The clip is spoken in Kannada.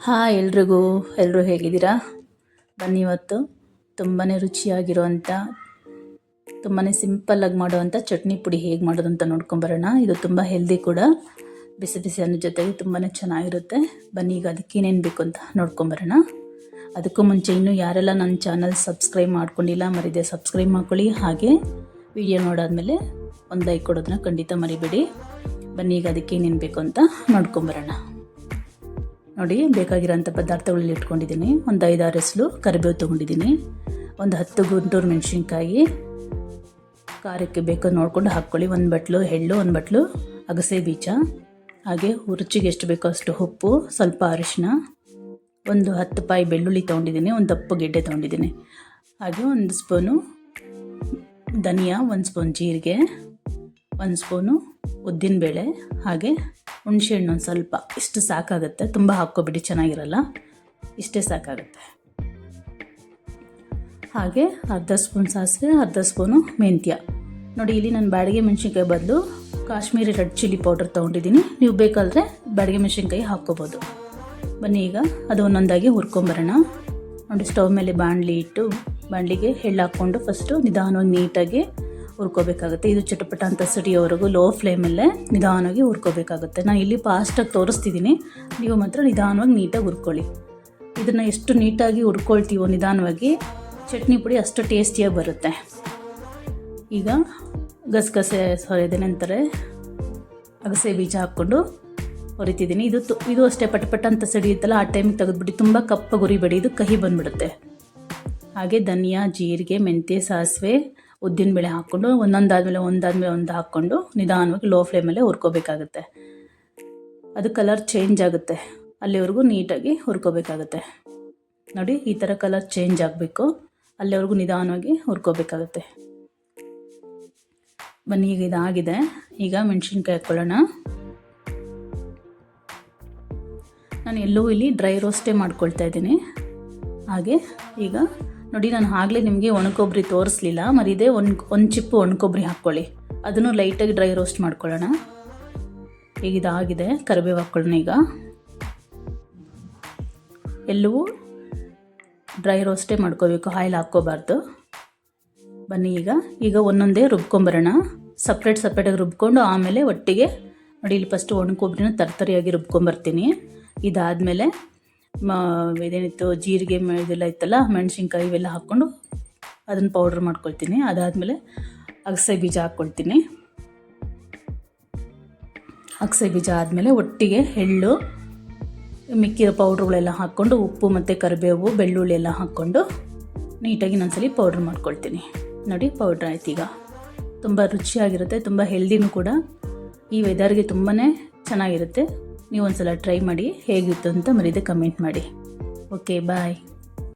ಹಾಯ್ ಎಲ್ಲರೂ ಹೇಗಿದ್ದೀರಾ? ಬನ್ನಿ ಇವತ್ತು ತುಂಬಾ ರುಚಿಯಾಗಿರುವಂಥ ತುಂಬಾ ಸಿಂಪಲ್ಲಾಗಿ ಮಾಡುವಂಥ ಚಟ್ನಿ ಪುಡಿ ಹೇಗೆ ಮಾಡೋದು ಅಂತ ನೋಡ್ಕೊಂಬರೋಣ. ಇದು ತುಂಬ ಹೆಲ್ದಿ ಕೂಡ, ಬಿಸಿ ಬಿಸಿ ಅನ್ನೋ ಜೊತೆಗೆ ತುಂಬಾ ಚೆನ್ನಾಗಿರುತ್ತೆ. ಬನ್ನಿ ಈಗ ಅದಕ್ಕೆ ಏನೇನು ಬೇಕು ಅಂತ ನೋಡ್ಕೊಂಬರೋಣ. ಅದಕ್ಕೂ ಮುಂಚೆ ಇನ್ನೂ ಯಾರೆಲ್ಲ ನನ್ನ ಚಾನಲ್ ಸಬ್ಸ್ಕ್ರೈಬ್ ಮಾಡ್ಕೊಂಡಿಲ್ಲ ಮರಿದೆ ಸಬ್ಸ್ಕ್ರೈಬ್ ಮಾಡ್ಕೊಳ್ಳಿ. ಹಾಗೆ ವಿಡಿಯೋ ನೋಡಾದ್ಮೇಲೆ ಒಂದು ಲೈಕ್ ಕೊಡೋದನ್ನ ಖಂಡಿತ ಮರಿಬೇಡಿ. ಬನ್ನಿ ಈಗ ಅದಕ್ಕೆ ಏನೇನು ಬೇಕು ಅಂತ ನೋಡ್ಕೊಂಬರೋಣ. ನೋಡಿ, ಬೇಕಾಗಿರೋಂಥ ಪದಾರ್ಥಗಳಲ್ಲಿ ಇಟ್ಕೊಂಡಿದ್ದೀನಿ. ಒಂದು 5-6 ಎಸಳು ಕರಿಬೇವು ತೊಗೊಂಡಿದ್ದೀನಿ. ಒಂದು 10 ಗುಂಟೂರು ಮೆಣಸಿನ್ಕಾಯಿ, ಖಾರಕ್ಕೆ ಬೇಕು ನೋಡ್ಕೊಂಡು ಹಾಕ್ಕೊಳ್ಳಿ. 1 ಬಟ್ಲು ಎಳ್ಳು, 1 ಬಟ್ಲು ಅಗಸೆ ಬೀಜ, ಹಾಗೆ ರುಚಿಗೆ ಎಷ್ಟು ಬೇಕೋ ಅಷ್ಟು ಉಪ್ಪು, ಸ್ವಲ್ಪ ಅರಿಶಿನ, ಒಂದು 10 ಪಾಯಿ ಬೆಳ್ಳುಳ್ಳಿ ತೊಗೊಂಡಿದ್ದೀನಿ, ಒಂದು ದಪ್ಪ ಗೆಡ್ಡೆ ತೊಗೊಂಡಿದ್ದೀನಿ, ಹಾಗೆ 1 ಸ್ಪೂನು ಧನಿಯಾ, 1 ಸ್ಪೂನ್ ಜೀರಿಗೆ, 1 ಸ್ಪೂನು ಉದ್ದಿನಬೇಳೆ, ಹಾಗೆ ಹುಣಸೆಹಣ್ಣು ಒಂದು ಸ್ವಲ್ಪ. ಇಷ್ಟು ಸಾಕಾಗುತ್ತೆ, ತುಂಬ ಹಾಕ್ಕೊಬಿಡಿ, ಚೆನ್ನಾಗಿರಲ್ಲ. ಇಷ್ಟೇ ಸಾಕಾಗುತ್ತೆ. ಹಾಗೆ ಅರ್ಧ ಸ್ಪೂನ್ ಸಾಸಿವೆ, ಅರ್ಧ ಸ್ಪೂನು ಮೆಂತ್ಯ. ನೋಡಿ, ಇಲ್ಲಿ ನಾನು ಬ್ಯಾಡಗೆ ಮೆಣಸಿನ್ಕಾಯಿ ಬದಲು ಕಾಶ್ಮೀರಿ ರೆಡ್ ಚಿಲ್ಲಿ ಪೌಡರ್ ತೊಗೊಂಡಿದ್ದೀನಿ. ನೀವು ಬೇಕಾದರೆ ಬ್ಯಾಡಗೆ ಮೆಣಸಿನ್ಕಾಯಿ ಹಾಕ್ಕೋಬೋದು. ಬನ್ನಿ ಈಗ ಅದು ಒಂದೊಂದಾಗಿ ಹುರ್ಕೊಂಬರೋಣ. ನೋಡಿ, ಸ್ಟವ್ ಮೇಲೆ ಬಾಣಲಿ ಇಟ್ಟು ಬಾಣಲಿಗೆ ಎಳ್ಳು ಹಾಕ್ಕೊಂಡು ಫಸ್ಟು ನಿಧಾನವಾಗಿ ನೀಟಾಗಿ ಹುರ್ಕೋಬೇಕಾಗುತ್ತೆ. ಇದು ಚಟಪಟ ಅಂತ ಸಿಡಿಯೋವರೆಗೂ ಲೋ ಫ್ಲೇಮಲ್ಲೇ ನಿಧಾನವಾಗಿ ಹುರ್ಕೋಬೇಕಾಗುತ್ತೆ. ನಾನು ಇಲ್ಲಿ ಫಾಸ್ಟಾಗಿ ತೋರಿಸ್ತಿದ್ದೀನಿ, ನೀವು ಮಾತ್ರ ನಿಧಾನವಾಗಿ ನೀಟಾಗಿ ಹುರ್ಕೊಳ್ಳಿ. ಇದನ್ನು ಎಷ್ಟು ನೀಟಾಗಿ ಹುರ್ಕೊಳ್ತೀವೋ ನಿಧಾನವಾಗಿ, ಚಟ್ನಿ ಪುಡಿ ಅಷ್ಟು ಟೇಸ್ಟಿಯಾಗಿ ಬರುತ್ತೆ. ಈಗ ಗಸಗಸೆ ಹೊರೆದೇನೆ ಅಂತಾರೆ, ಅಗಸೆ ಬೀಜ ಹಾಕ್ಕೊಂಡು ಹೊರಿತಿದ್ದೀನಿ. ಇದು ಅಷ್ಟೇ ಪಟಪಟ ಅಂತ ಸಿಡಿಯುತ್ತಲ್ಲ, ಆ ಟೈಮಿಗೆ ತೆಗೆದುಬಿಟ್ಟು ತುಂಬ ಕಪ್ಪಾಗಿ ಹುರಿಬೇಡಿ, ಇದು ಕಹಿ ಬಂದುಬಿಡುತ್ತೆ. ಹಾಗೆ ಧನಿಯಾ, ಜೀರಿಗೆ, ಮೆಂತ್ಯ, ಸಾಸಿವೆ, ಉದ್ದಿನಬೇಳೆ ಹಾಕ್ಕೊಂಡು ಒಂದೊಂದಾದಮೇಲೆ ಒಂದು ಹಾಕ್ಕೊಂಡು ನಿಧಾನವಾಗಿ ಲೋ ಫ್ಲೇಮಲ್ಲೇ ಹುರ್ಕೋಬೇಕಾಗುತ್ತೆ. ಅದು ಕಲರ್ ಚೇಂಜ್ ಆಗುತ್ತೆ, ಅಲ್ಲಿವರೆಗೂ ನೀಟಾಗಿ ಹುರ್ಕೋಬೇಕಾಗುತ್ತೆ. ನೋಡಿ, ಈ ಥರ ಕಲರ್ ಚೇಂಜ್ ಆಗಬೇಕು, ಅಲ್ಲಿವರೆಗೂ ನಿಧಾನವಾಗಿ ಹುರ್ಕೋಬೇಕಾಗುತ್ತೆ. ಬನ್ನಿ, ಈಗ ಇದಾಗಿದೆ. ಈಗ ಮೆಣಸಿನ್ಕಾಯಿ ಹಾಕ್ಕೊಳ್ಳೋಣ. ನಾನು ಎಲ್ಲವೂ ಇಲ್ಲಿ ಡ್ರೈ ರೋಸ್ಟೇ ಮಾಡ್ಕೊಳ್ತಾ ಇದ್ದೀನಿ. ಹಾಗೆ ಈಗ ನೋಡಿ, ನಾನು ಆಗಲೇ ನಿಮಗೆ ಒಣಕೊಬ್ಬರಿ ತೋರಿಸ್ಲಿಲ್ಲ, ಮರಿದೆ. ಒಂದು ಚಿಪ್ಪು ಒಣಕೊಬ್ಬರಿ ಹಾಕ್ಕೊಳ್ಳಿ, ಅದನ್ನು ಲೈಟಾಗಿ ಡ್ರೈ ರೋಸ್ಟ್ ಮಾಡ್ಕೊಳ್ಳೋಣ. ಈಗ ಇದಾಗಿದೆ, ಕರಿಬೇವು ಹಾಕ್ಕೊಳ್ಳೋಣ. ಈಗ ಎಲ್ಲವೂ ಡ್ರೈ ರೋಸ್ಟೇ ಮಾಡ್ಕೋಬೇಕು, ಆಯಿಲ್ ಹಾಕ್ಕೋಬಾರ್ದು. ಬನ್ನಿ ಈಗ ಒಂದೊಂದೇ ರುಬ್ಕೊಂಬರೋಣ. ಸಪ್ರೇಟಾಗಿ ರುಬ್ಕೊಂಡು ಆಮೇಲೆ ಒಟ್ಟಿಗೆ ನೋಡಿ, ಇಲ್ಲಿ ಫಸ್ಟು ಒಣಕೊಬ್ಬರಿನ ತರ್ತರಿಯಾಗಿ ರುಬ್ಕೊಂಬರ್ತೀನಿ. ಇದಾದಮೇಲೆ ಇದೇನಿತ್ತು ಜೀರಿಗೆ ಇದೆಲ್ಲ ಇತ್ತಲ್ಲ, ಮೆಣಸಿನ್ಕಾಯಿ ಇವೆಲ್ಲ ಹಾಕ್ಕೊಂಡು ಅದನ್ನು ಪೌಡ್ರ್ ಮಾಡ್ಕೊಳ್ತೀನಿ. ಅದಾದಮೇಲೆ ಅಗಸೆ ಬೀಜ ಹಾಕ್ಕೊಳ್ತೀನಿ. ಅಗಸೆ ಬೀಜ ಆದಮೇಲೆ ಒಟ್ಟಿಗೆ ಎಳ್ಳು, ಮಿಕ್ಕಿರೋ ಪೌಡ್ರುಗಳೆಲ್ಲ ಹಾಕ್ಕೊಂಡು ಉಪ್ಪು ಮತ್ತು ಕರಿಬೇವು, ಬೆಳ್ಳುಳ್ಳಿ ಎಲ್ಲ ಹಾಕ್ಕೊಂಡು ನೀಟಾಗಿ ಇನ್ನೊಂದ್ಸಲಿ ಪೌಡ್ರ್ ಮಾಡ್ಕೊಳ್ತೀನಿ. ನೋಡಿ, ಪೌಡ್ರ್ ಆಯ್ತು. ಈಗ ತುಂಬ ರುಚಿಯಾಗಿರುತ್ತೆ, ತುಂಬ ಹೆಲ್ದಿನೂ ಕೂಡ. ಈ ವೆದರ್ಗೆ ತುಂಬಾ ಚೆನ್ನಾಗಿರುತ್ತೆ. ನೀವು ಒಂದ್ಸಲ ಟ್ರೈ ಮಾಡಿ, ಹೇಗಿತ್ತು ಅಂತ ಮರೀದೆ ಕಮೆಂಟ್ ಮಾಡಿ. ಓಕೆ, ಬಾಯ್.